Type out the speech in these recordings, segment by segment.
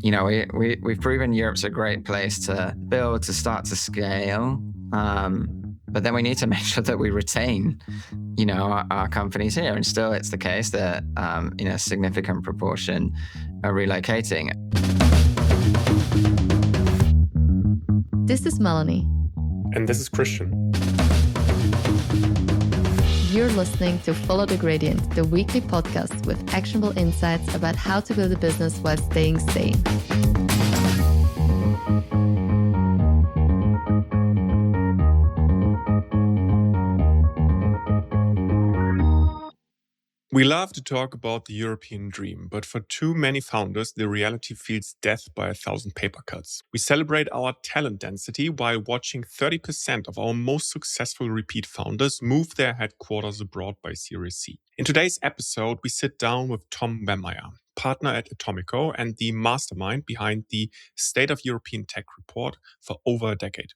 we've proven Europe's a great place to build, to start to scale. But then we need to make sure that we retain, our companies here. And still it's the case that, a significant proportion are relocating. This is Melanie. And this is Christian. You're listening to Follow the Gradient, the weekly podcast with actionable insights about how to build a business while staying sane. We love to talk about the European dream, but for too many founders, the reality feels death by 1,000 paper cuts. We celebrate our talent density while watching 30% of our most successful repeat founders move their headquarters abroad by Series C. In today's episode, we sit down with Tom Wehmeier, partner at Atomico and the mastermind behind the State of European Tech report for over a decade.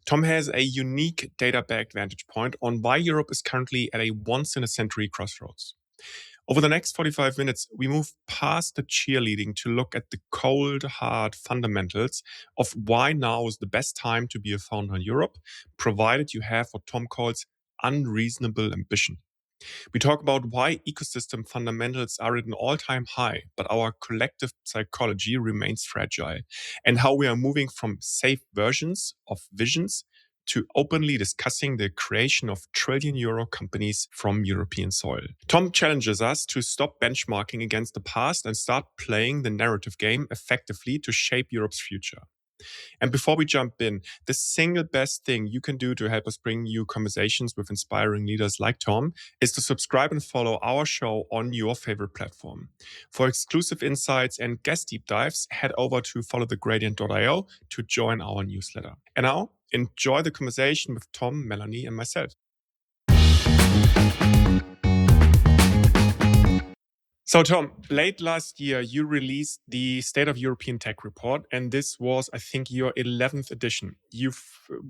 Tom has a unique data-backed vantage point on why Europe is currently at a once-in-a-century crossroads. Over the next 45 minutes, we move past the cheerleading to look at the cold, hard fundamentals of why now is the best time to be a founder in Europe, provided you have what Tom calls unreasonable ambition. We talk about why ecosystem fundamentals are at an all-time high, but our collective psychology remains fragile, and how we are moving from safe versions of visions to openly discussing the creation of trillion-euro companies from European soil. Tom challenges us to stop benchmarking against the past and start playing the narrative game effectively to shape Europe's future. And before we jump in, the single best thing you can do to help us bring you conversations with inspiring leaders like Tom is to subscribe and follow our show on your favorite platform. For exclusive insights and guest deep dives, head over to followthegradient.io to join our newsletter. And now, enjoy the conversation with Tom, Melanie, and myself. So, Tom, late last year, you released the State of European Tech report, and this was, I think, your 11th edition. You've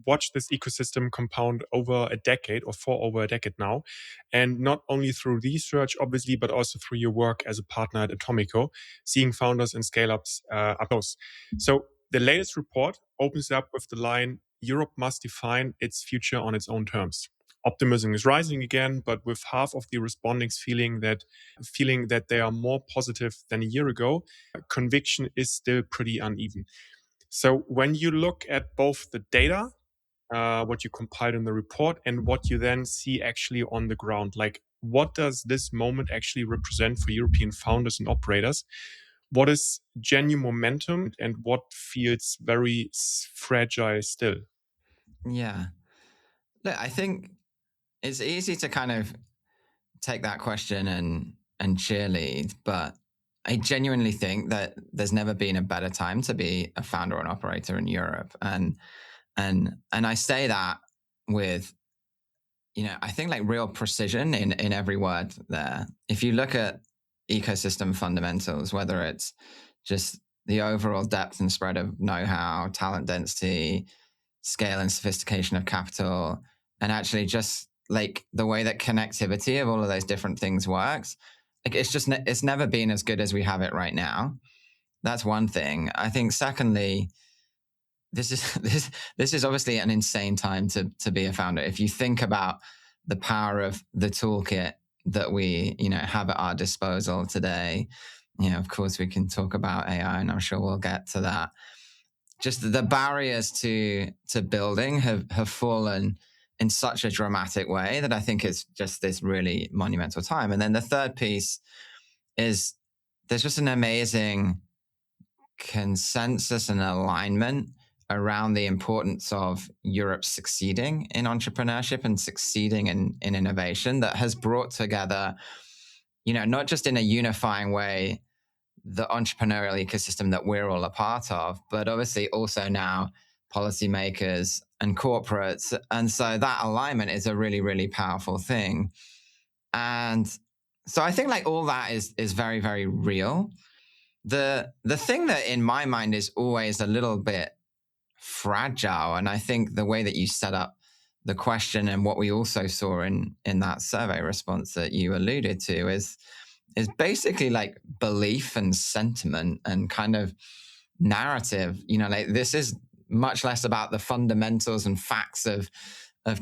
watched this ecosystem compound over a decade or for over a decade now, and not only through research, obviously, but also through your work as a partner at Atomico, seeing founders and scale-ups up close. So, the latest report opens up with the line, Europe must define its future on its own terms. Optimism is rising again, but with half of the respondents feeling that they are more positive than a year ago, conviction is still pretty uneven. So when you look at both the data, what you compiled in the report, and what you then see actually on the ground, like what does this moment actually represent for European founders and operators? What is genuine momentum and what feels very fragile still? Yeah. Look, I think it's easy to kind of take that question and cheerlead, but I genuinely think that there's never been a better time to be a founder or an operator in Europe. And I say that with, I think like real precision in every word there. If you look at ecosystem fundamentals, whether it's just the overall depth and spread of know-how, talent density, scale and sophistication of capital, and actually just like the way that connectivity of all of those different things works, like it's never been as good as we have it right now. That's one thing. I think secondly, this is obviously an insane time to be a founder. If you think about the power of the toolkit that we have at our disposal today, of course we can talk about AI, and I'm sure we'll get to that. Just the barriers to building have fallen in such a dramatic way that I think it's just this really monumental time. And then the third piece is there's just an amazing consensus and alignment around the importance of Europe succeeding in entrepreneurship and succeeding in innovation that has brought together, not just in a unifying way, the entrepreneurial ecosystem that we're all a part of, but obviously also now policymakers and corporates. And so that alignment is a really, really powerful thing. And so I think like all that is very, very real. The thing that in my mind is always a little bit fragile, and I think the way that you set up the question and what we also saw in that survey response that you alluded to is basically like belief and sentiment and kind of narrative. Like this is much less about the fundamentals and facts of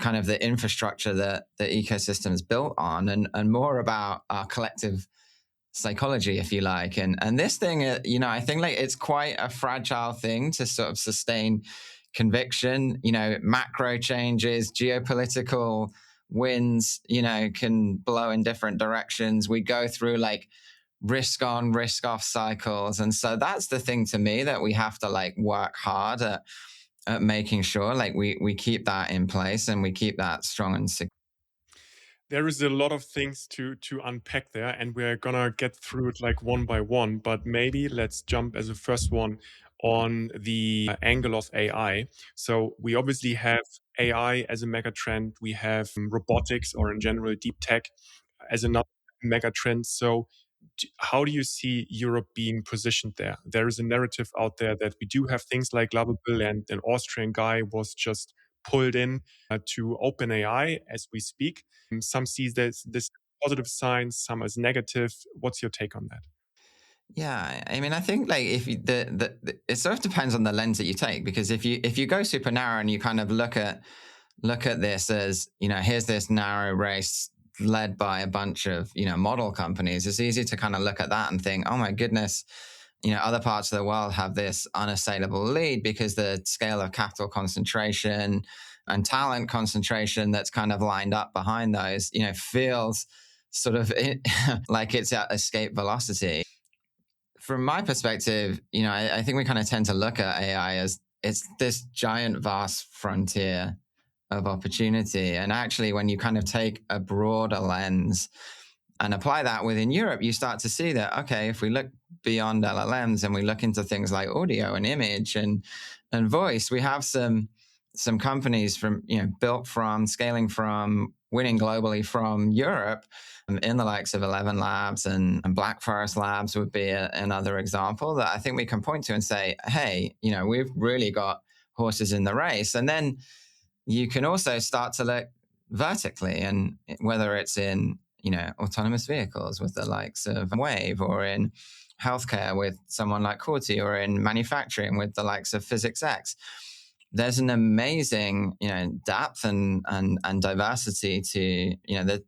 kind of the infrastructure that the ecosystem is built on, and more about our collective psychology, if you like. And this thing, I think like it's quite a fragile thing to sort of sustain conviction. Macro changes, geopolitical winds, can blow in different directions. We go through like risk on, risk off cycles. And so that's the thing to me that we have to like work hard at making sure like we keep that in place and we keep that strong and secure. There is a lot of things to unpack there, and we're gonna get through it like one by one. But maybe let's jump as a first one on the angle of AI. So we obviously have AI as a mega trend. We have robotics, or in general deep tech, as another mega trend. So how do you see Europe being positioned there? There is a narrative out there that we do have things like Lovable, and an Austrian guy was just pulled in to OpenAI as we speak. Some see this positive signs, some as negative. What's your take on that? Yeah, I mean, I think like if you, it sort of depends on the lens that you take, because if you go super narrow and you kind of look at this as, here's this narrow race led by a bunch of, model companies, it's easy to kind of look at that and think, oh my goodness, other parts of the world have this unassailable lead because the scale of capital concentration and talent concentration that's kind of lined up behind those, feels sort of like it's at escape velocity. From my perspective, I think we kind of tend to look at AI as it's this giant, vast frontier of opportunity. And actually, when you kind of take a broader lens and apply that within Europe, you start to see that, okay, if we look beyond LLMs and we look into things like audio and image and voice, we have some companies from, built from, scaling from, winning globally from Europe, in the likes of 11 Labs and Black Forest Labs would be another example that I think we can point to and say, hey, we've really got horses in the race. And then you can also start to look vertically, and whether it's in, autonomous vehicles with the likes of Wave, or in healthcare with someone like Corti, or in manufacturing with the likes of PhysicsX. There's an amazing, depth and diversity to,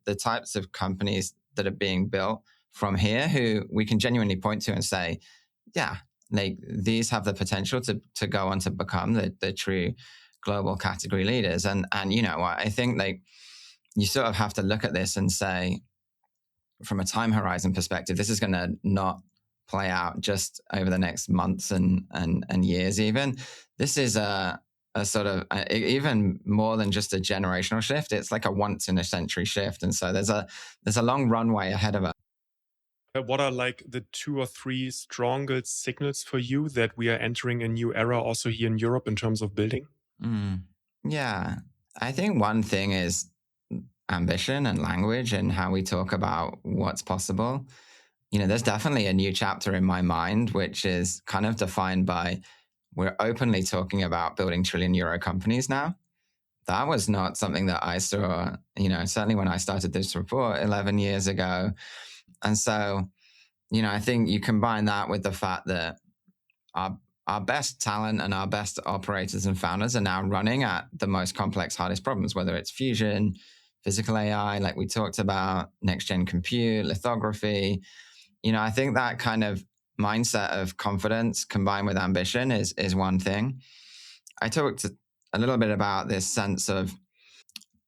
the types of companies that are being built from here, who we can genuinely point to and say, yeah, like these have the potential to go on to become the true global category leaders. And I think like you sort of have to look at this and say, from a time horizon perspective, this is going to not play out just over the next months and years. Even this is a sort of even more than just a generational shift. It's like a once in a century shift, and so there's a long runway ahead of us. What are like the 2 or 3 strongest signals for you that we are entering a new era also here in Europe in terms of building? Yeah, I think one thing is ambition and language and how we talk about what's possible. There's definitely a new chapter in my mind, which is kind of defined by, we're openly talking about building trillion-euro companies now. That was not something that I saw, certainly when I started this report 11 years ago. And so, I think you combine that with the fact that our best talent and our best operators and founders are now running at the most complex, hardest problems, whether it's fusion, physical AI, like we talked about, next-gen compute, lithography. I think that kind of mindset of confidence combined with ambition is one thing. I talked a little bit about this sense of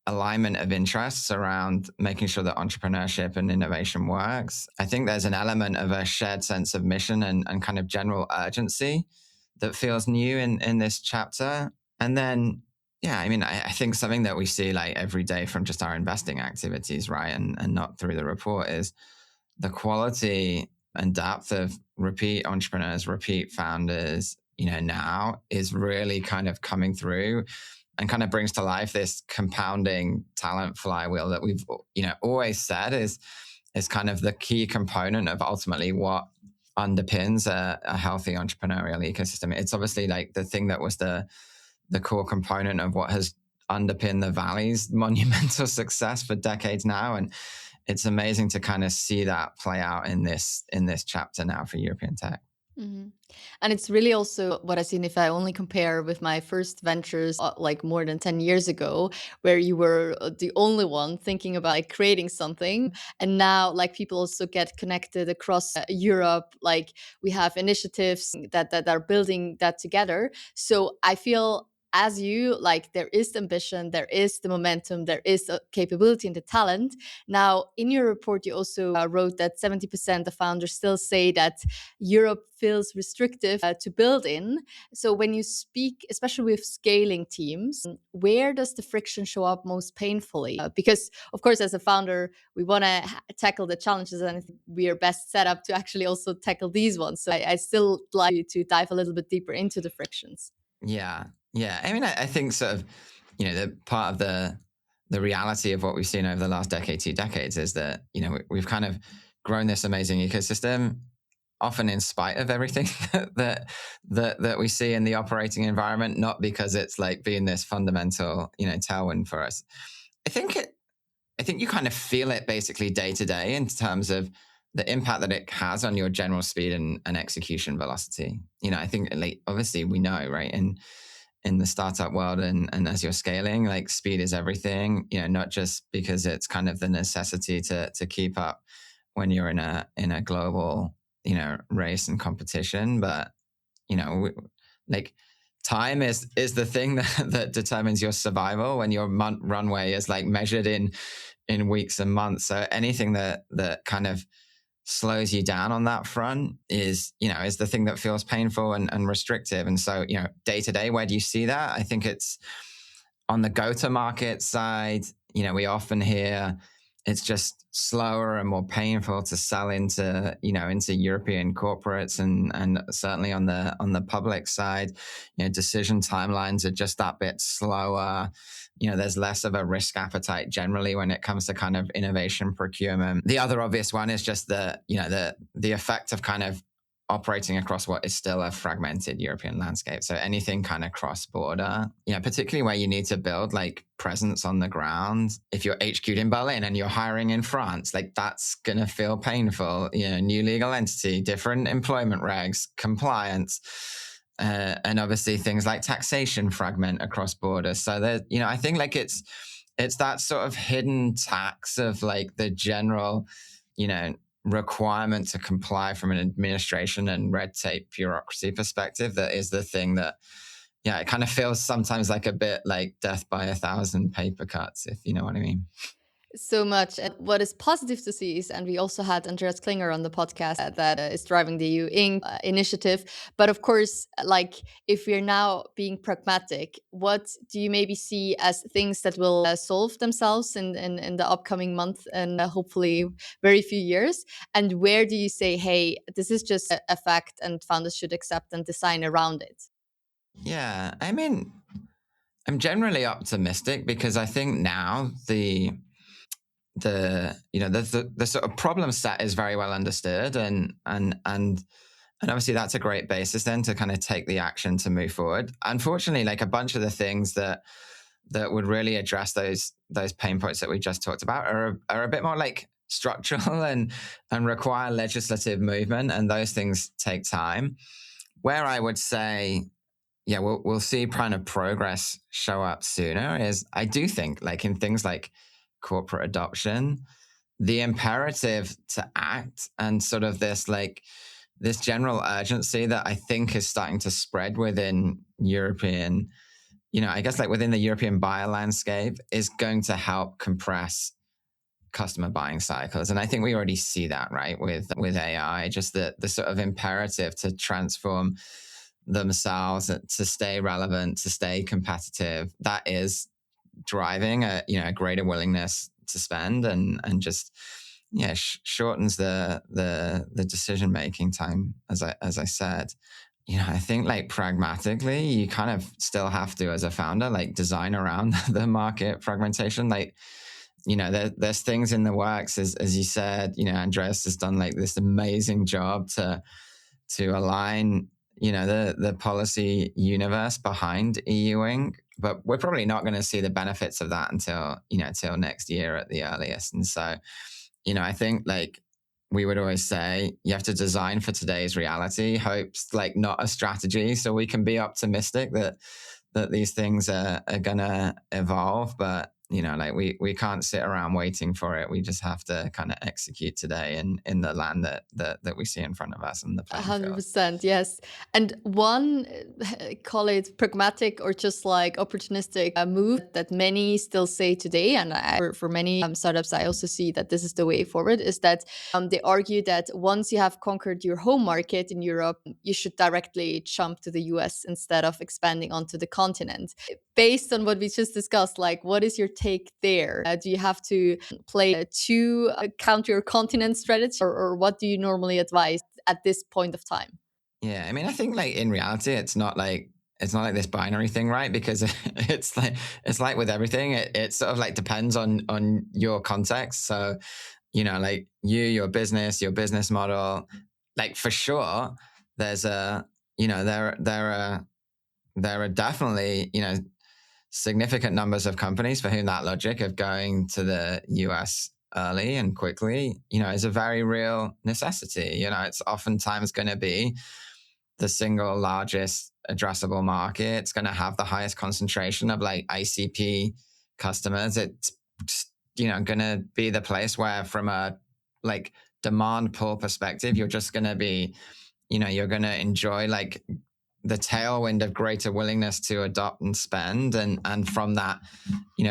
alignment of interests around making sure that entrepreneurship and innovation works. I think there's an element of a shared sense of mission and kind of general urgency that feels new in this chapter. And then, yeah, I mean, I think something that we see like every day from just our investing activities, right, and not through the report, is the quality and depth of repeat entrepreneurs, repeat founders, now is really kind of coming through and kind of brings to life this compounding talent flywheel that we've, always said is kind of the key component of ultimately what underpins a healthy entrepreneurial ecosystem. It's obviously like the thing that was the core component of what has underpinned the Valley's monumental success for decades now. And it's amazing to kind of see that play out in this chapter now for European tech. hmm And it's really also what I've seen if I only compare with my first ventures, like more than 10 years ago, where you were the only one thinking about like creating something. And now, like, people also get connected across Europe. Like, we have initiatives that are building that together. So I feel, as you, like, there is the ambition, there is the momentum, there is the capability and the talent. Now, in your report, you also wrote that 70% of founders still say that Europe feels restrictive to build in. So when you speak, especially with scaling teams, where does the friction show up most painfully? Because of course, as a founder, we want to tackle the challenges, and I think we are best set up to actually also tackle these ones. So I still like you to dive a little bit deeper into the frictions. Yeah, yeah. I mean, I think sort of, the part of the reality of what we've seen over the last decade, 2 decades, is that we've kind of grown this amazing ecosystem, often in spite of everything that we see in the operating environment, not because it's like being this fundamental tailwind for us. I think you kind of feel it basically day to day in terms of the impact that it has on your general speed and execution velocity. I think, like, obviously we know, right? In the startup world, and as you're scaling, like, speed is everything, not just because it's kind of the necessity to keep up when you're in a global, race and competition, but like, time is the thing that determines your survival when your runway is like measured in weeks and months. So anything that kind of slows you down on that front is the thing that feels painful and restrictive. And so, day to day, where do you see that? I think it's on the go-to-market side. We often hear it's just slower and more painful to sell into European corporates, and certainly on the public side, decision timelines are just that bit slower. There's less of a risk appetite generally when it comes to kind of innovation procurement. The other obvious one is just the effect of kind of operating across what is still a fragmented European landscape. So anything kind of cross-border, particularly where you need to build like presence on the ground. If you're HQ'd in Berlin and you're hiring in France, like, that's going to feel painful. New legal entity, different employment regs, compliance, and obviously things like taxation fragment across borders. So that, I think, like, it's that sort of hidden tax of like the general, requirement to comply from an administration and red tape bureaucracy perspective that is the thing that, it kind of feels sometimes like a bit like death by 1,000 paper cuts, if you know what I mean. So much. And what is positive to see is, and we also had Andreas Klinger on the podcast that is driving the EU Inc. Initiative. But of course, like, if we're now being pragmatic, what do you maybe see as things that will solve themselves in the upcoming month and hopefully very few years? And where do you say, hey, this is just a fact and founders should accept and design around it? Yeah, I mean, I'm generally optimistic because I think now the sort of problem set is very well understood, and obviously that's a great basis then to kind of take the action to move forward. Unfortunately, like, a bunch of the things that would really address those pain points that we just talked about are a bit more like structural and require legislative movement, and those things take time. Where I would say, yeah, we'll see kind of progress show up sooner is, I do think, like, in things like corporate adoption, the imperative to act and sort of this general urgency that I think is starting to spread within European, I guess, like, within the European buyer landscape, is going to help compress customer buying cycles. And I think we already see that, right, with AI, just the sort of imperative to transform themselves, to stay relevant, to stay competitive. That is driving a greater willingness to spend, and just shortens the decision making time, as I said. I think, like, pragmatically, you kind of still have to, as a founder, like, design around the market fragmentation. Like, there's things in the works, as you said. Andreas has done like this amazing job to align the policy universe behind EU Inc. But we're probably not going to see the benefits of that until next year at the earliest. And so, I think, like, we would always say you have to design for today's reality. Hope's like not a strategy, so we can be optimistic that these things are gonna evolve, but like we can't sit around waiting for it. We just have to kind of execute today in the land that we see in front of us and the playing field. 100%, yes. And one, call it pragmatic or just like opportunistic move that many still say today, and for many startups, I also see that this is the way forward, is that they argue that once you have conquered your home market in Europe, you should directly jump to the US instead of expanding onto the continent. Based on what we just discussed, like what is your take there? Do you have to play a two country or continent strategy, or what do you normally advise at this point of time? Yeah, I mean, I think like in reality, it's not like this binary thing, right? Because it's like with everything, it sort of like depends on your context. So, like your business model, like for sure, there's a there are definitely significant numbers of companies for whom that logic of going to the US early and quickly, is a very real necessity. It's oftentimes going to be the single largest addressable market. It's going to have the highest concentration of like ICP customers. It's going to be the place where from a like demand pull perspective, you're just going to be, you're going to enjoy like the tailwind of greater willingness to adopt and spend, and from that,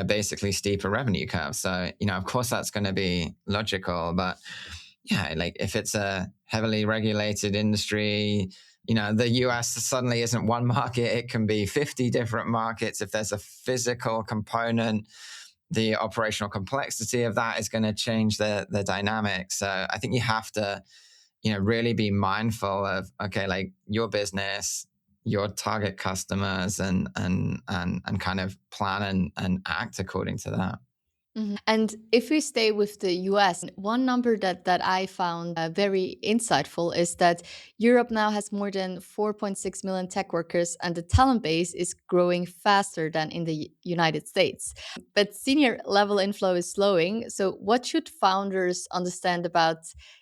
basically steeper revenue curve. So, of course that's going to be logical, but yeah, like if it's a heavily regulated industry, the US suddenly isn't one market, it can be 50 different markets. If there's a physical component, the operational complexity of that is going to change the dynamics. So I think you have to, really be mindful of, okay, like your business, your target customers, and kind of plan and act according to that. Mm-hmm. And if we stay with the US, one number that I found very insightful is that Europe now has more than 4.6 million tech workers, and the talent base is growing faster than in the United States. But senior level inflow is slowing. So, what should founders understand about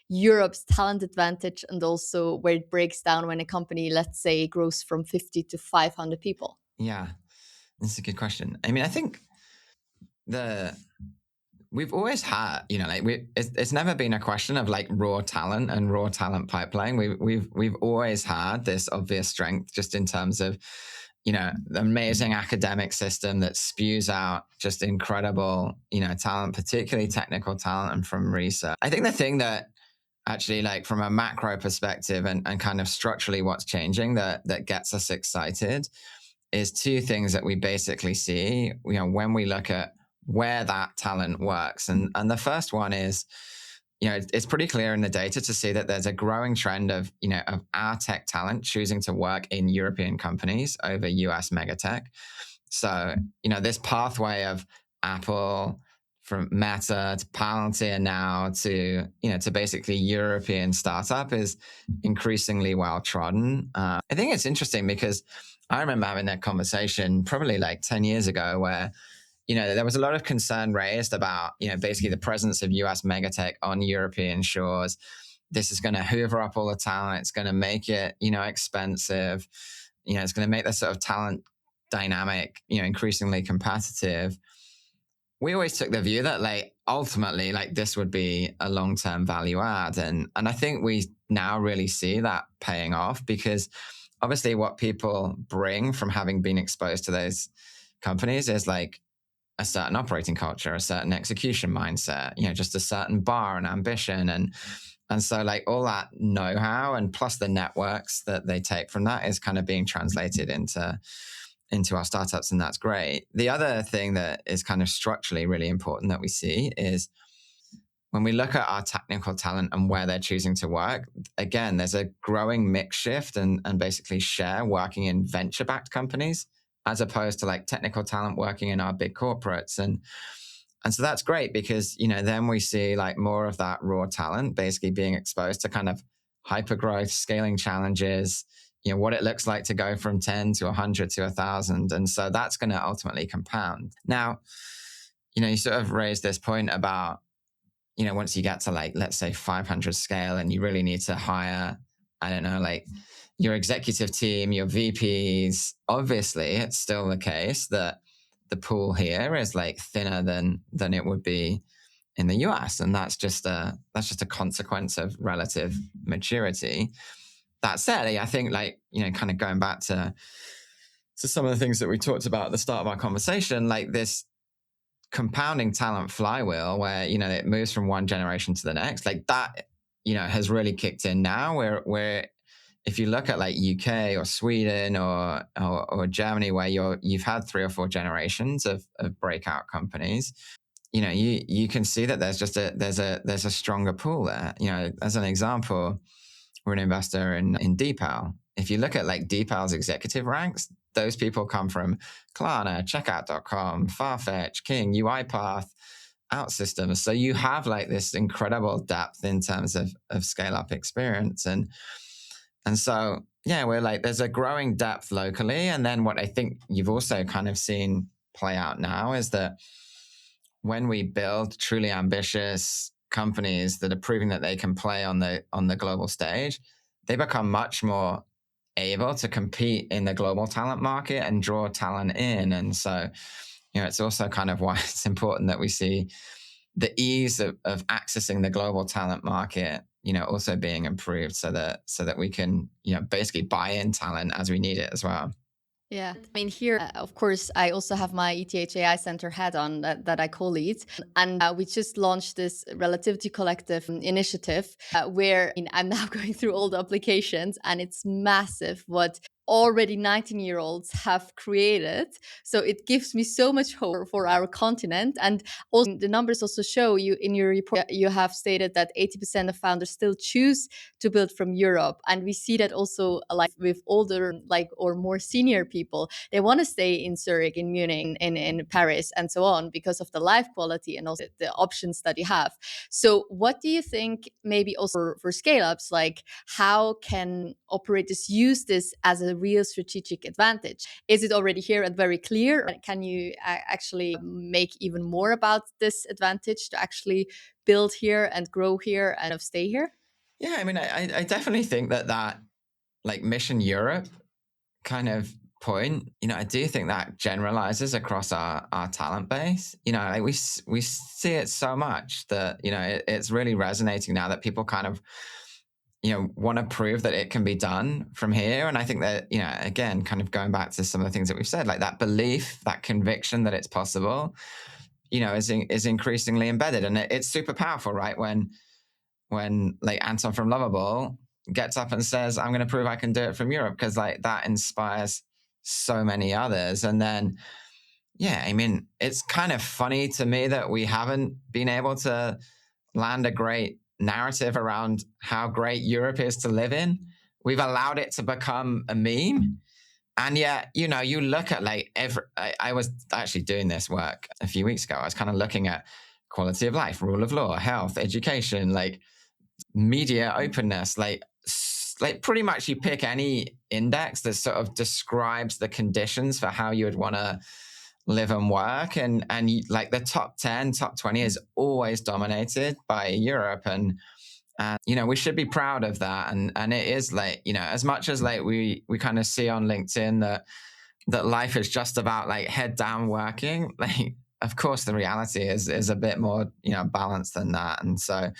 Europe's talent advantage, and also where it breaks down when a company, let's say, grows from 50 to 500 people? Yeah, that's a good question. I mean, I think we've always had, like it's never been a question of like raw talent and raw talent pipeline. We've always had this obvious strength just in terms of, the amazing academic system that spews out just incredible, talent, particularly technical talent and from research. I think the thing that actually, like from a macro perspective and kind of structurally what's changing that gets us excited is two things that we basically see, when we look at where that talent works. And the first one is, it's pretty clear in the data to see that there's a growing trend of, of our tech talent choosing to work in European companies over US megatech. So, this pathway of Apple, from Meta to Palantir now to, to basically European startup is increasingly well trodden. I think it's interesting because I remember having that conversation probably like 10 years ago where, there was a lot of concern raised about, basically the presence of US megatech on European shores. This is going to hoover up all the talent. It's going to make it, expensive. It's going to make the sort of talent dynamic, increasingly competitive. We always took the view that like ultimately like this would be a long-term value add. And I think we now really see that paying off because obviously what people bring from having been exposed to those companies is like a certain operating culture, a certain execution mindset, just a certain bar and ambition. And so like all that know-how and plus the networks that they take from that is kind of being translated into our startups, and that's great. The other thing that is kind of structurally really important that we see is when we look at our technical talent and where they're choosing to work, again, there's a growing mix shift and basically share working in venture-backed companies as opposed to like technical talent working in our big corporates. And so that's great because, then we see like more of that raw talent basically being exposed to kind of hyper growth, scaling challenges, what it looks like to go from 10 to 100 to 1,000. And so that's going to ultimately compound. Now, you sort of raised this point about, once you get to like, let's say 500 scale and you really need to hire, I don't know, like your executive team, your VPs, obviously it's still the case that the pool here is like thinner than it would be in the US. And that's just a consequence of relative maturity. That said, I think like, kind of going back to some of the things that we talked about at the start of our conversation, like this compounding talent flywheel where, it moves from one generation to the next, like that, has really kicked in now where if you look at like UK or Sweden or Germany, where you've had 3 or 4 generations of breakout companies, you can see that there's a stronger pool there. As an example, we're an investor in DeepL. If you look at like DeepL's executive ranks, those people come from Klarna, Checkout.com, Farfetch, King, UiPath, OutSystems. So you have like this incredible depth in terms of scale up experience. And so, yeah, we're like, there's a growing depth locally. And then what I think you've also kind of seen play out now is that when we build truly ambitious companies that are proving that they can play on the global stage, they become much more able to compete in the global talent market and draw talent in. And so, it's also kind of why it's important that we see the ease of accessing the global talent market, also being improved so that we can, basically buy in talent as we need it as well. Yeah, I mean, here, of course, I also have my ETH AI Center hat on that I co-lead. And we just launched this Relativity Collective initiative where I'm now going through all the applications, and it's massive what already 19-year-olds have created. So it gives me so much hope for our continent. And also the numbers also show you in your report, you have stated that 80% of founders still choose to build from Europe. And we see that also like with older, like, or more senior people, they want to stay in Zurich, in Munich, in Paris, and so on, because of the life quality and also the options that you have. So what do you think maybe also for scale-ups, like how can operators use this as a real strategic advantage? Is it already here and very clear? Or can you actually make even more about this advantage to actually build here and grow here and stay here? Yeah, I mean, I definitely think that like Mission Europe kind of point, I do think that generalizes across our talent base. Like we see it so much that, it's really resonating now that people kind of, want to prove that it can be done from here. And I think that, again, kind of going back to some of the things that we've said, like that belief, that conviction that it's possible, is increasingly embedded. And it's super powerful, right? When like Anton from Lovable gets up and says, I'm going to prove I can do it from Europe, because like that inspires so many others. And then, yeah, I mean, it's kind of funny to me that we haven't been able to land a great narrative around how great Europe is to live in. We've allowed it to become a meme. And yet, you look at like I was actually doing this work a few weeks ago. I was kind of looking at quality of life, rule of law, health, education, like media openness, like pretty much you pick any index that sort of describes the conditions for how you would want to live and work, and you, like the top 10, top 20 is always dominated by Europe, and we should be proud of that. And it is like, as much as like we kind of see on LinkedIn that life is just about like head down working, like of course the reality is a bit more balanced than that. And so,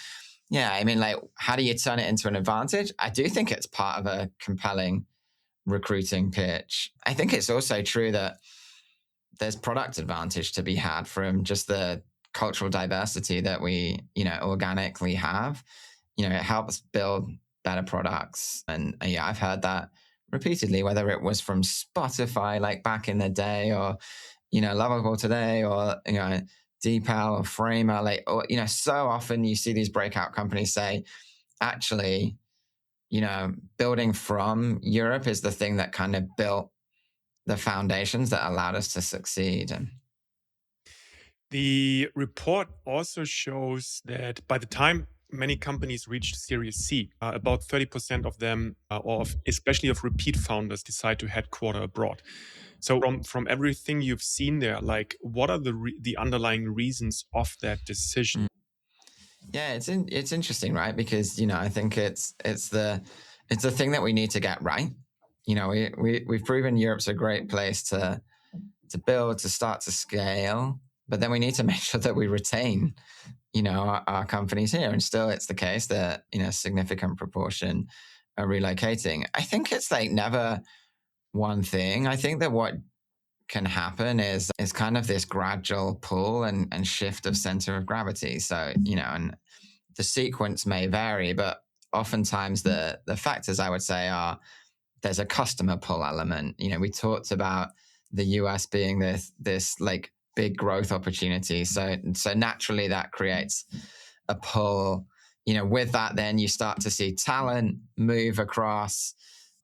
yeah, I mean, like, how do you turn it into an advantage? I do think it's part of a compelling recruiting pitch. I think it's also true that there's product advantage to be had from just the cultural diversity that we, organically have. It helps build better products. And yeah, I've heard that repeatedly, whether it was from Spotify, like back in the day, or, Lovable today, or, DeepL or Framer, like, or, so often you see these breakout companies say, actually, building from Europe is the thing that kind of built the foundations that allowed us to succeed. And the report also shows that by the time many companies reach Series C, about 30% of them, especially of repeat founders, decide to headquarter abroad. So from everything you've seen there, like what are the underlying reasons of that decision? Yeah, it's interesting, right? Because I think it's the thing that we need to get right. We've proven Europe's a great place to build, to start to scale, but then we need to make sure that we retain our companies here. And still, it's the case that a significant proportion are relocating. I think it's like never one thing. I think that what can happen is kind of this gradual pull and shift of center of gravity. So and the sequence may vary, but oftentimes the factors I would say are there's a customer pull element. We talked about the US being this like big growth opportunity. So naturally that creates a pull. With that, then you start to see talent move across.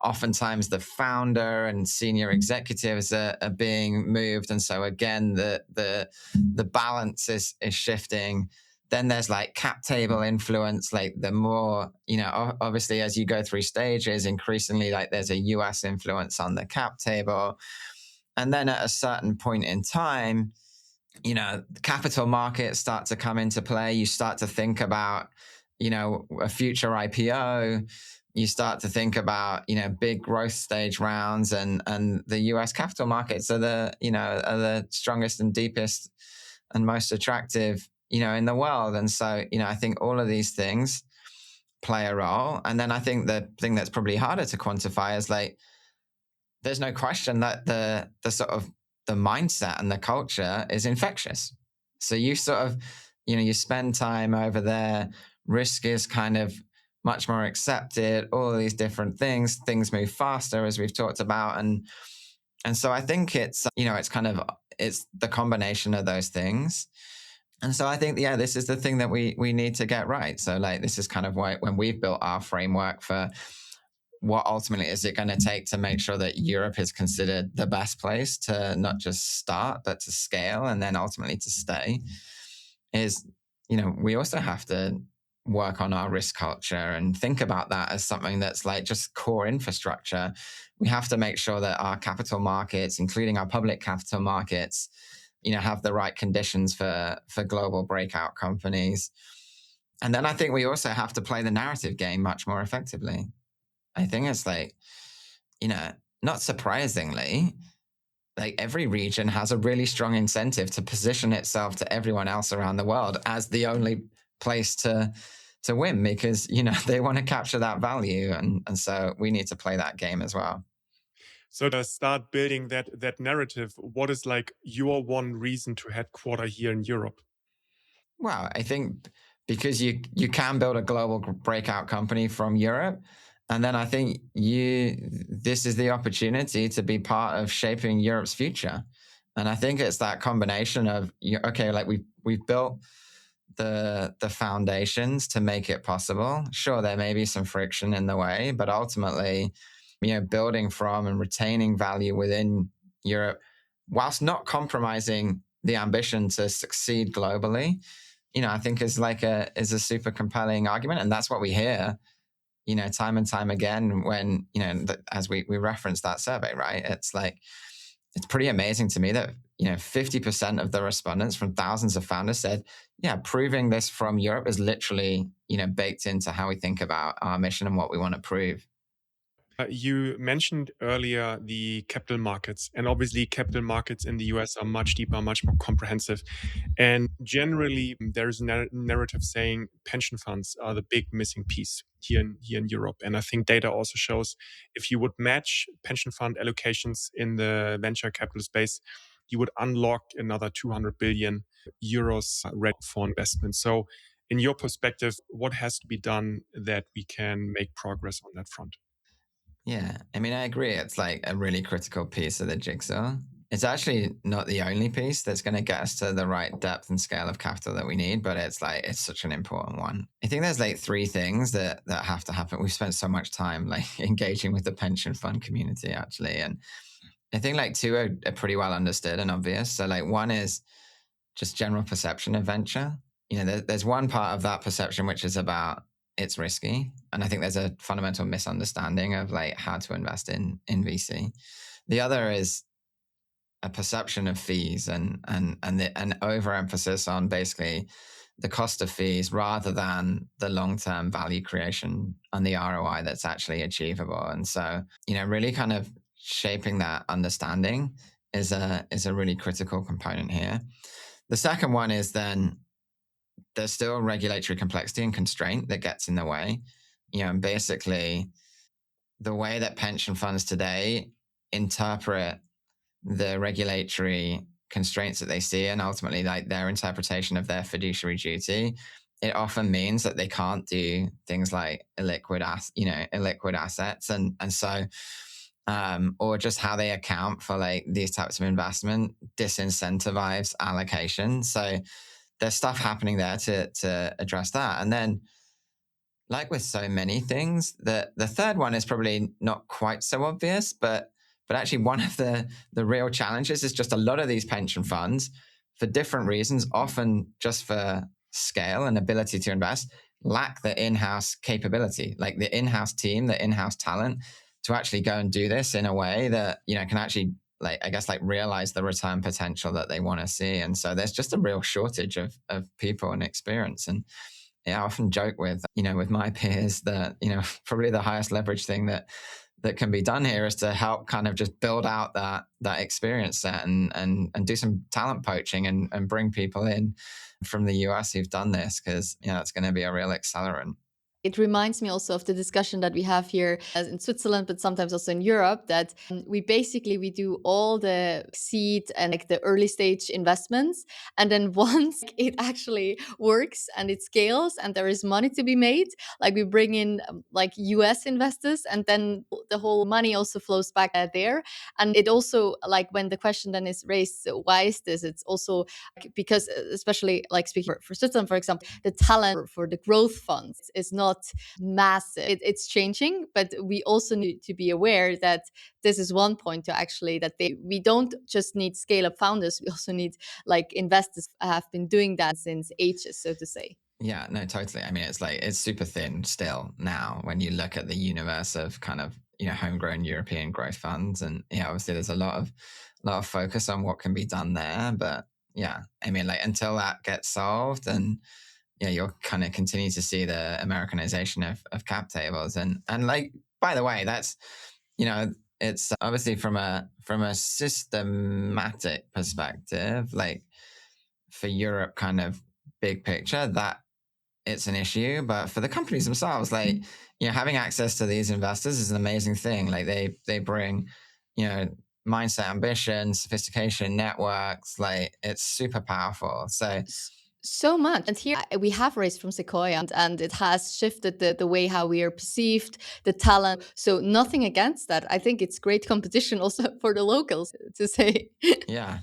Oftentimes the founder and senior executives are being moved. And so again, the balance is shifting. Then there's like cap table influence, like the more, obviously as you go through stages, increasingly like there's a US influence on the cap table. And then at a certain point in time, capital markets start to come into play. You start to think about, a future IPO. You start to think about, big growth stage rounds, and the US capital markets are the strongest and deepest and most attractive, in the world. And so, I think all of these things play a role. And then I think the thing that's probably harder to quantify is like, there's no question that the sort of the mindset and the culture is infectious. So you sort of, you spend time over there, risk is kind of much more accepted, all of these different things move faster, as we've talked about. And so I think it's, it's the combination of those things. And so I think, yeah, this is the thing that we need to get right. So like, this is kind of why when we've built our framework for what ultimately is it going to take to make sure that Europe is considered the best place to not just start, but to scale and then ultimately to stay, is, we also have to work on our risk culture and think about that as something that's like just core infrastructure. We have to make sure that our capital markets, including our public capital markets, have the right conditions for global breakout companies. And then I think we also have to play the narrative game much more effectively. I think it's like, not surprisingly, like every region has a really strong incentive to position itself to everyone else around the world as the only place to win, because, they want to capture that value. And so we need to play that game as well. So to start building that narrative, what is like your one reason to headquarter here in Europe? Well, I think because you can build a global breakout company from Europe. And then I think this is the opportunity to be part of shaping Europe's future. And I think it's that combination of, okay, like we've built the foundations to make it possible. Sure, there may be some friction in the way, but ultimately, building from and retaining value within Europe, whilst not compromising the ambition to succeed globally, I think is a super compelling argument. And that's what we hear, time and time again when, as we referenced that survey, right? It's like, it's pretty amazing to me that, 50% of the respondents from thousands of founders said, yeah, proving this from Europe is literally, baked into how we think about our mission and what we want to prove. You mentioned earlier the capital markets, and obviously capital markets in the US are much deeper, much more comprehensive. And generally, there's a narrative saying pension funds are the big missing piece here in Europe. And I think data also shows if you would match pension fund allocations in the venture capital space, you would unlock another 200 billion euros ready for investment. So in your perspective, what has to be done that we can make progress on that front? Yeah, I mean, I agree. It's like a really critical piece of the jigsaw. It's actually not the only piece that's going to get us to the right depth and scale of capital that we need, but it's such an important one. I think there's like three things that have to happen. We've spent so much time like engaging with the pension fund community actually. And I think like two are pretty well understood and obvious. So like one is just general perception of venture. There's one part of that perception which is about it's risky. And I think there's a fundamental misunderstanding of like how to invest in VC. The other is a perception of fees and an overemphasis on basically the cost of fees rather than the long-term value creation and the ROI that's actually achievable. And so, really kind of shaping that understanding is a really critical component here. The second one is then there's still regulatory complexity and constraint that gets in the way. And basically the way that pension funds today interpret the regulatory constraints that they see and ultimately like their interpretation of their fiduciary duty, it often means that they can't do things like illiquid assets. And so, or just how they account for like these types of investment disincentivize allocation. So there's stuff happening there to address that. And then, like with so many things, the third one is probably not quite so obvious, but actually one of the real challenges is just a lot of these pension funds, for different reasons, often just for scale and ability to invest, lack the in-house capability, like the in-house team, the in-house talent to actually go and do this in a way that, can actually realize the return potential that they want to see. And so there's just a real shortage of people and experience. And I often joke with my peers that, probably the highest leverage thing that can be done here is to help kind of just build out that experience set and do some talent poaching and bring people in from the US who've done this, because, it's going to be a real accelerant. It reminds me also of the discussion that we have here in Switzerland, but sometimes also in Europe, that we do all the seed and like the early stage investments. And then once it actually works and it scales and there is money to be made, like we bring in like US investors, and then the whole money also flows back there. And it also, like when the question then is raised, so why is this? It's also because, especially like speaking for Switzerland, for example, the talent for the growth funds is not massive. It's changing, but we also need to be aware that this is one point to actually we don't just need scale up founders, we also need like investors have been doing that since ages, so to say. Yeah, no, totally. I mean, it's super thin still now when you look at the universe of kind of, homegrown European growth funds. And obviously there's a lot of focus on what can be done there. But yeah, I mean, like until that gets solved, and you'll kind of continue to see the Americanization of cap tables. And like, by the way, that's, it's obviously from a systematic perspective, like for Europe kind of big picture, that it's an issue. But for the companies themselves, like, having access to these investors is an amazing thing. Like they bring, mindset, ambition, sophistication, networks, like it's super powerful. So much. And here we have raised from Sequoia, and it has shifted the way how we are perceived, the talent. So nothing against that. I think it's great competition also for the locals, to say. Yeah.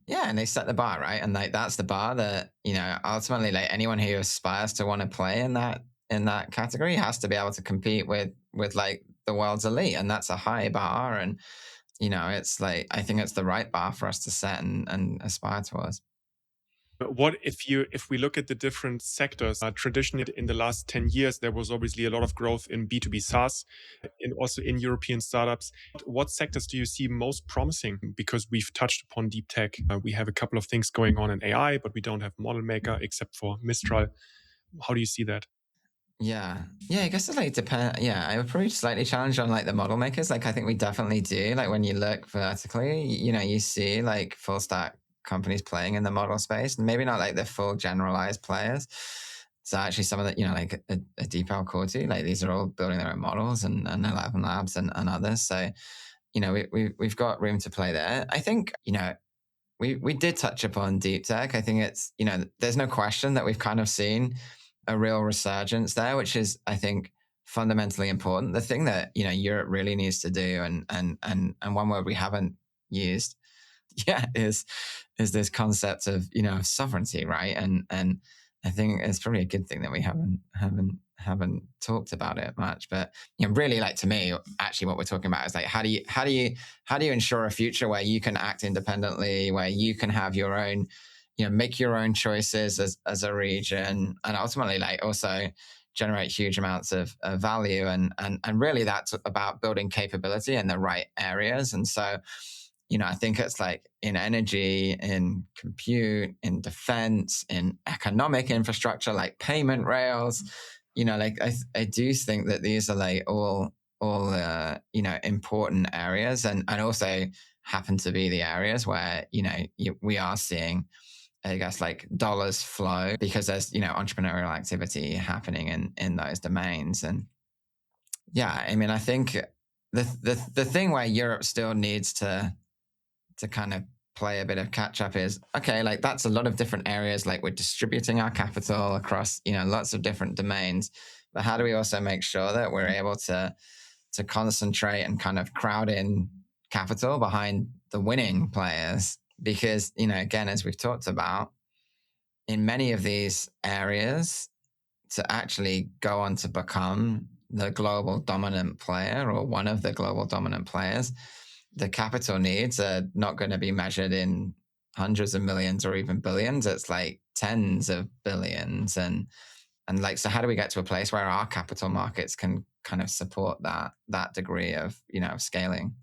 Yeah, and they set the bar, right? And like that's the bar that, ultimately like anyone who aspires to want to play in that category has to be able to compete with like the world's elite. And that's a high bar. And, it's like I think it's the right bar for us to set and aspire towards. What if we look at the different sectors? Traditionally, in the last 10 years, there was obviously a lot of growth in B2B SaaS and also in European startups. What sectors do you see most promising? Because we've touched upon deep tech. We have a couple of things going on in AI, but we don't have model maker except for Mistral. How do you see that? Yeah, I guess it like depend. Yeah, I would probably slightly challenge on like the model makers. Like I think we definitely do. Like when you look vertically, you see like full stack companies playing in the model space, and maybe not like the full generalized players. So actually, some of the like a DeepL Corti, like these are all building their own models, and 11 Labs and others. So we've got room to play there. I think we did touch upon deep tech. I think it's there's no question that we've kind of seen a real resurgence there, which is, I think, fundamentally important. The thing that Europe really needs to do, and one word we haven't used yet is this concept of sovereignty, right? And I think it's probably a good thing that we haven't talked about it much. But really, like to me, actually, what we're talking about is like how do you ensure a future where you can act independently, where you can have your own make your own choices as a region, and ultimately like also generate huge amounts of value. And really that's about building capability in the right areas. And so, I think it's like in energy, in compute, in defense, in economic infrastructure, like payment rails. Like I do think that these are like all important areas, and also happen to be the areas where we are seeing, I guess, like dollars flow, because there's entrepreneurial activity happening in those domains. And yeah, I mean, I think the thing where Europe still needs to kind of play a bit of catch up is, okay, like that's a lot of different areas, like we're distributing our capital across lots of different domains, but how do we also make sure that we're able to concentrate and kind of crowd in capital behind the winning players? Because again, as we've talked about, in many of these areas, to actually go on to become the global dominant player or one of the global dominant players, the capital needs are not going to be measured in hundreds of millions or even billions. It's like tens of billions. And like, so how do we get to a place where our capital markets can kind of support that degree of scaling?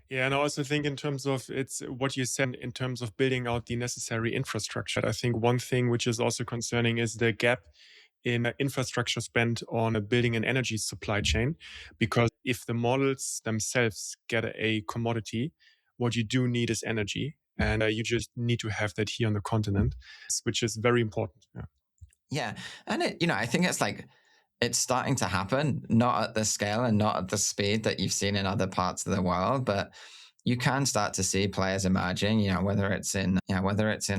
Yeah, and I also think in terms of it's what you said in terms of building out the necessary infrastructure. I think one thing which is also concerning is the gap in infrastructure spent on building an energy supply chain. Because if the models themselves get a commodity, what you do need is energy. And you just need to have that here on the continent, which is very important. Yeah. Yeah. And I think it's like, it's starting to happen, not at the scale and not at the speed that you've seen in other parts of the world, but you can start to see players emerging, whether it's in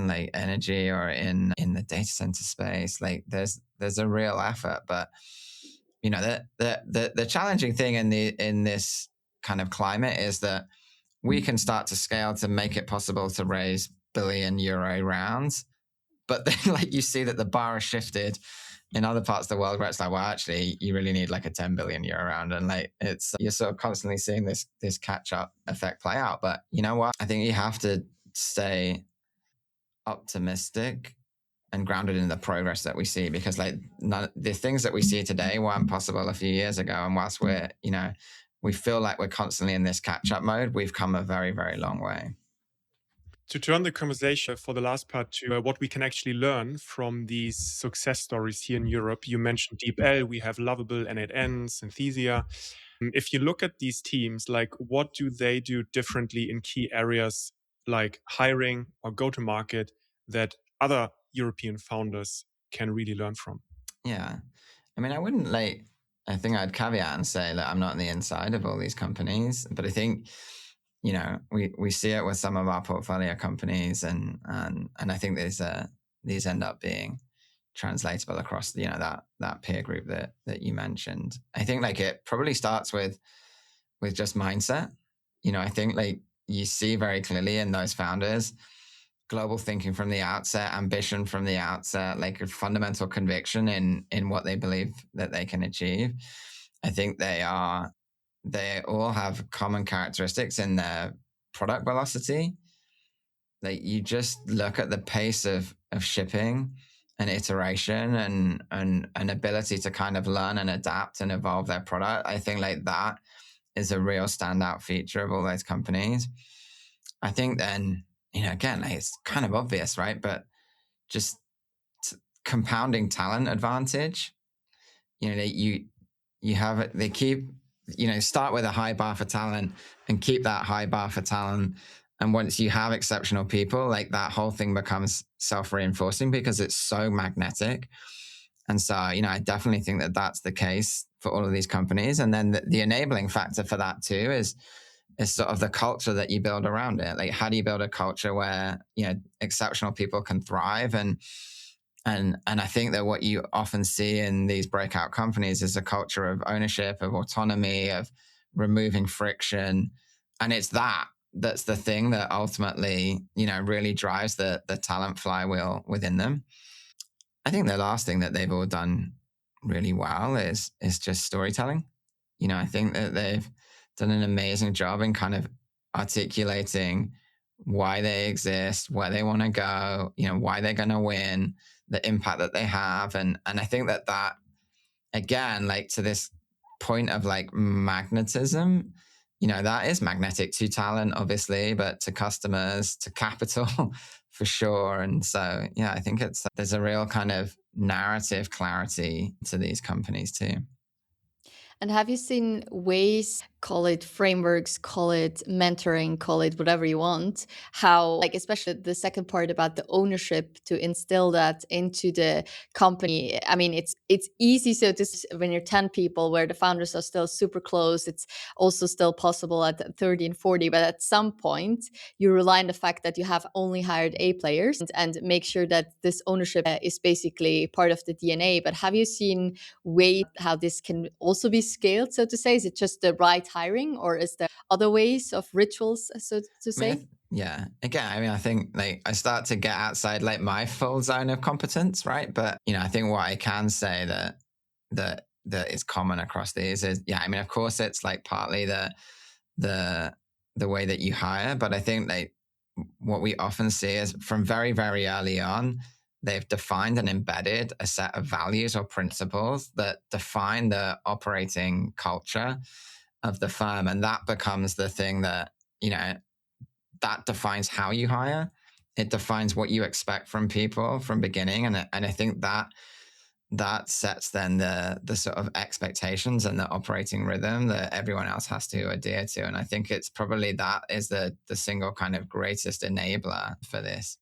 like energy or in the data center space. Like there's a real effort, but the challenging thing in this kind of climate is that we can start to scale to make it possible to raise billion euro rounds, but then like you see that the bar has shifted in other parts of the world where it's like, well, actually, you really need like a 10 billion euro round, and like you're sort of constantly seeing this catch up effect play out. But you know what? I think you have to stay optimistic and grounded in the progress that we see, because like the things that we see today weren't possible a few years ago, and whilst we're we feel like we're constantly in this catch up mode, we've come a very, very long way. To turn the conversation for the last part to what we can actually learn from these success stories here in Europe. You mentioned DeepL, we have Lovable, N8N, Synthesia. If you look at these teams, like what do they do differently in key areas like hiring or go-to-market that other European founders can really learn from? Yeah. I mean, I think I'd caveat and say that I'm not on the inside of all these companies, but I think we see it with some of our portfolio companies, and I think these end up being translatable across that peer group that you mentioned. I think like it probably starts with just mindset. I think like you see very clearly in those founders global thinking from the outset, ambition from the outset, like a fundamental conviction in what they believe that they can achieve. I think they all have common characteristics in their product velocity. Like you just look at the pace of shipping and iteration and an ability to kind of learn and adapt and evolve their product. I think like that is a real standout feature of all those companies. I think then, again, like it's kind of obvious, right? But just compounding talent advantage. They keep, start with a high bar for talent and keep that high bar for talent. And once you have exceptional people, like that whole thing becomes self-reinforcing because it's so magnetic. And so, I definitely think that that's the case for all of these companies. And then the enabling factor for that too is sort of the culture that you build around it. Like, how do you build a culture where, exceptional people can thrive? And I think that what you often see in these breakout companies is a culture of ownership, of autonomy, of removing friction. And it's that's the thing that ultimately, really drives the talent flywheel within them. I think the last thing that they've all done really well is just storytelling. I think that they've done an amazing job in kind of articulating why they exist, where they want to go, why they're going to win, the impact that they have. And I think that again, like to this point of like magnetism, that is magnetic to talent, obviously, but to customers, to capital for sure. And so, yeah, I think there's a real kind of narrative clarity to these companies too. And have you seen ways, call it frameworks, call it mentoring, call it whatever you want, how, like, especially the second part about the ownership, to instill that into the company? I mean, it's easy. So when you're 10 people where the founders are still super close, it's also still possible at 30 and 40. But at some point, you rely on the fact that you have only hired A players and make sure that this ownership is basically part of the DNA. But have you seen way how this can also be scaled, so to say? Is it just the right hiring, or is there other ways of rituals, so to say? Yeah. Again, I mean, I think like I start to get outside like my full zone of competence, right? But I think what I can say that is common across these is, yeah, I mean, of course, it's like partly the way that you hire, but I think like what we often see is from very, very early on, they've defined and embedded a set of values or principles that define the operating culture of the firm. And that becomes the thing that, that defines how you hire. It defines what you expect from people from beginning. And I think that sets then the sort of expectations and the operating rhythm that everyone else has to adhere to. And I think it's probably that is the single kind of greatest enabler for this.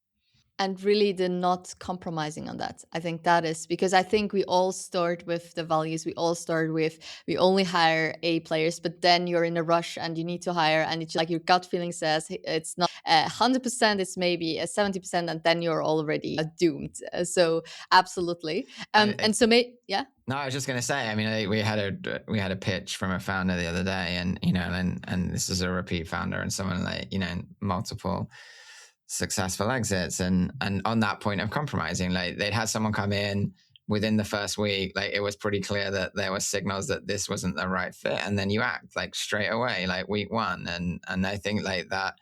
And really the not compromising on that. I think that is because I think we all start with the values. We all start with, we only hire A players, but then you're in a rush and you need to hire, and it's like your gut feeling says it's not 100%, it's maybe a 70%, and then you're already doomed. So absolutely. And so yeah. No, I was just going to say, I mean, we had a pitch from a founder the other day, and and this is a repeat founder and someone like multiple successful exits, and on that point of compromising, like they'd had someone come in within the first week, like it was pretty clear that there were signals that this wasn't the right fit, and then you act like straight away, like week one, and I think like that,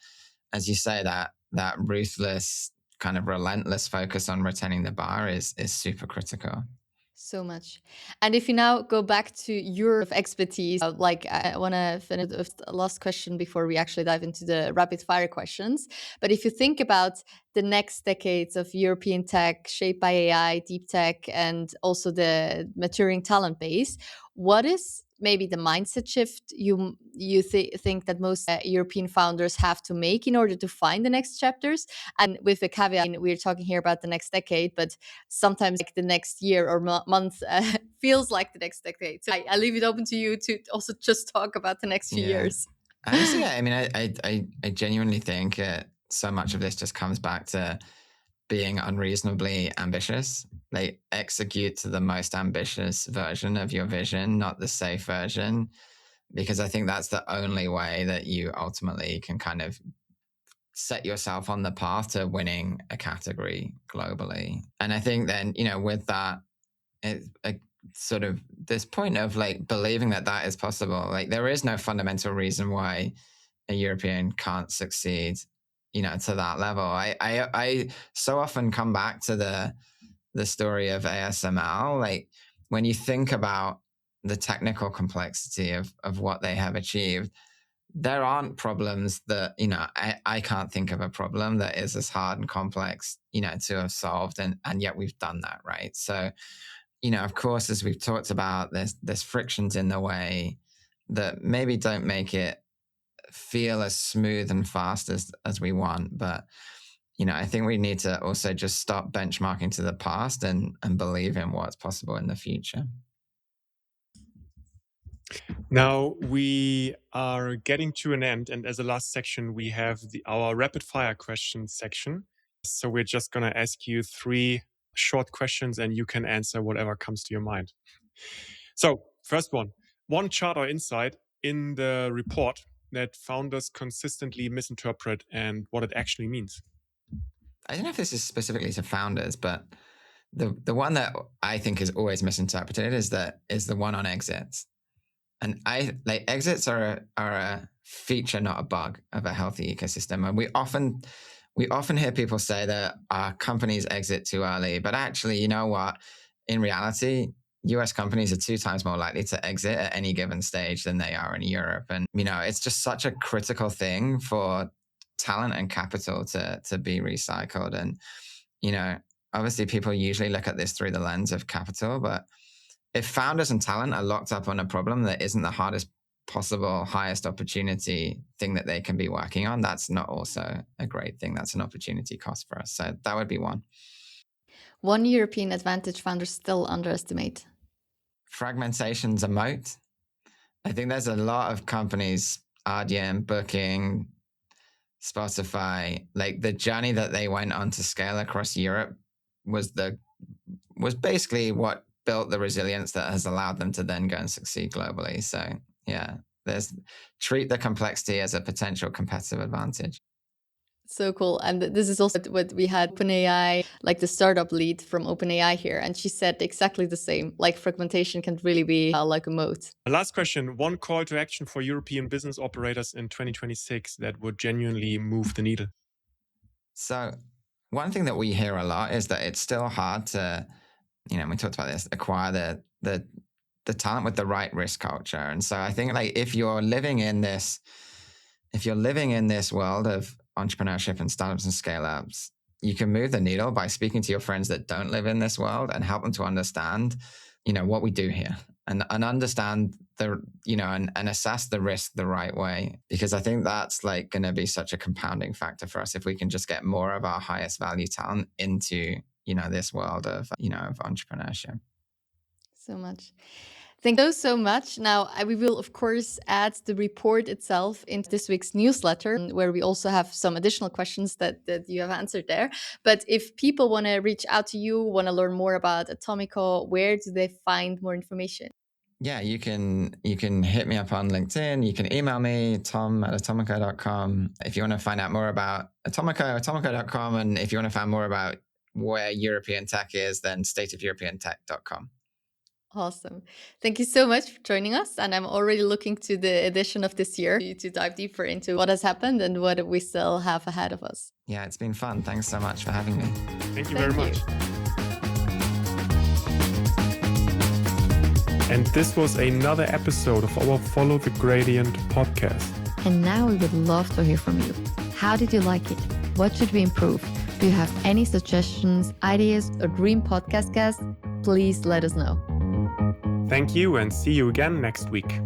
as you say, that ruthless kind of relentless focus on retaining the bar is super critical. So much. And if you now go back to your expertise, like I want to finish with the last question before we actually dive into the rapid fire questions. But if you think about the next decades of European tech shaped by AI, deep tech, and also the maturing talent base, what is maybe the mindset shift you think that most European founders have to make in order to find the next chapters? And with a caveat, we're talking here about the next decade, but sometimes like the next year or month feels like the next decade. So I leave it open to you to also just talk about the next few years. Honestly, I mean, I genuinely think so much of this just comes back to being unreasonably ambitious. Like execute to the most ambitious version of your vision, not the safe version, because I think that's the only way that you ultimately can kind of set yourself on the path to winning a category globally. And I think then, with that, sort of this point of like believing that is possible. Like there is no fundamental reason why a European can't succeed, to that level. I so often come back to the story of ASML. Like when you think about the technical complexity of what they have achieved, there aren't problems that, I can't think of a problem that is as hard and complex, to have solved. And yet we've done that, right? So, of course, as we've talked about, there's frictions in the way that maybe don't make it feel as smooth and fast as we want. But, I think we need to also just stop benchmarking to the past and believe in what's possible in the future. Now we are getting to an end, and as a last section, we have our rapid fire questions section. So we're just going to ask you 3 short questions, and you can answer whatever comes to your mind. So first one chart or insight in the report that founders consistently misinterpret and what it actually means. I don't know if this is specifically to founders, but the one that I think is always misinterpreted is the one on exits. And exits are a feature, not a bug, of a healthy ecosystem. And we often hear people say that our companies exit too early, but actually, you know what? In reality, US companies are 2 times more likely to exit at any given stage than they are in Europe. And, it's just such a critical thing for talent and capital to be recycled. And, obviously people usually look at this through the lens of capital, but if founders and talent are locked up on a problem that isn't the hardest possible, highest opportunity thing that they can be working on, that's not also a great thing. That's an opportunity cost for us. So that would be one. One European advantage founders still underestimate. Fragmentation's a moat. I think there's a lot of companies, Adyen, Booking, Spotify, like the journey that they went on to scale across Europe was basically what built the resilience that has allowed them to then go and succeed globally. So yeah, treat the complexity as a potential competitive advantage. So cool. And this is also what we had OpenAI, like the startup lead from OpenAI here. And she said exactly the same, like fragmentation can really be like a moat. Last question, one call to action for European business operators in 2026 that would genuinely move the needle. So one thing that we hear a lot is that it's still hard to, we talked about this, acquire the talent with the right risk culture. And so I think like if you're living in this world of entrepreneurship and startups and scale-ups, you can move the needle by speaking to your friends that don't live in this world and help them to understand, what we do here and understand and assess the risk the right way. Because I think that's like going to be such a compounding factor for us if we can just get more of our highest value talent into, this world of, of entrepreneurship. So much. Thank you so much. Now, we will, of course, add the report itself into this week's newsletter, where we also have some additional questions that you have answered there. But if people want to reach out to you, want to learn more about Atomico, where do they find more information? Yeah, you can hit me up on LinkedIn. You can email me, tom@atomico.com. If you want to find out more about Atomico, atomico.com. And if you want to find more about where European tech is, then stateofeuropeantech.com. Awesome. Thank you so much for joining us. And I'm already looking to the edition of this year to dive deeper into what has happened and what we still have ahead of us. Yeah, it's been fun. Thanks so much for having me. Thank you very much. And this was another episode of our Follow the Gradient podcast. And now we would love to hear from you. How did you like it? What should we improve? Do you have any suggestions, ideas, or dream podcast guests? Please let us know. Thank you and see you again next week.